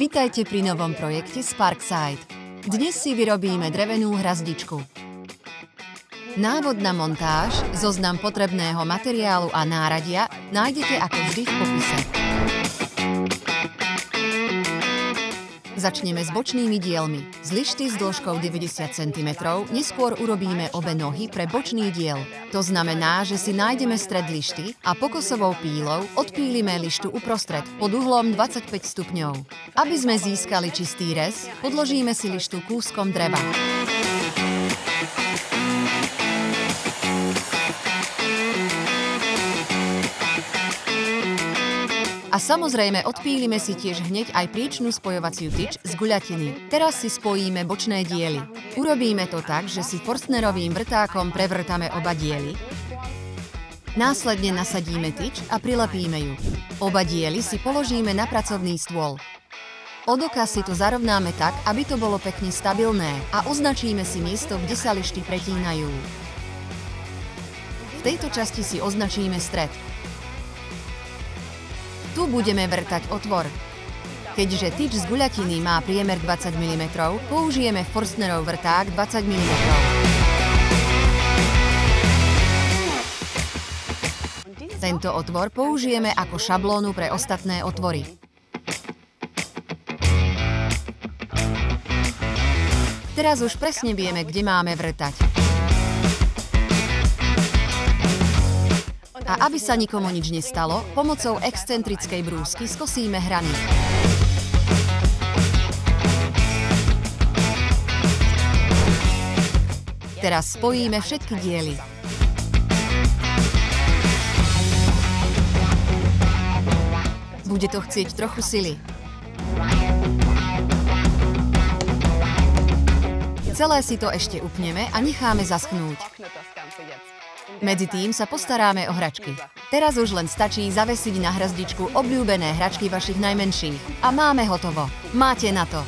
Vitajte pri novom projekte Sparkside. Dnes si vyrobíme drevenú hrazdičku. Návod na montáž, zoznam potrebného materiálu a náradia nájdete ako vždy v popise. Začneme s bočnými dielmi. Z lišty s dĺžkou 90 cm neskôr urobíme obe nohy pre bočný diel. To znamená, že si nájdeme stred lišty a pokosovou pílou odpílime lištu uprostred pod uhlom 25 stupňov. Aby sme získali čistý rez, podložíme si lištu kúskom dreva. A samozrejme odpílime si tiež hneď aj priečnú spojovaciu tyč z guľatiny. Teraz si spojíme bočné diely. Urobíme to tak, že si forstnerovým vrtákom prevrtame oba diely. Následne nasadíme tyč a prilepíme ju. Oba diely si položíme na pracovný stôl. Od oka si to zarovnáme tak, aby to bolo pekne stabilné a označíme si miesto, kde sa lišty pretínajú. V tejto časti si označíme stred. Tu budeme vrtať otvor. Keďže tyč z guľatiny má priemer 20 mm, použijeme Forstnerov vrták 20 mm. Tento otvor použijeme ako šablónu pre ostatné otvory. Teraz už presne vieme, kde máme vrtať. A aby sa nikomu nič nestalo, pomocou excentrickej brúsky skosíme hrany. Teraz spojíme všetky diely. Bude to chcieť trochu sily. Celé si to ešte upneme a necháme zaschnúť. Medzi tým sa postaráme o hračky. Teraz už len stačí zavesiť na hrazdičku obľúbené hračky vašich najmenších. A máme hotovo. Máte na to.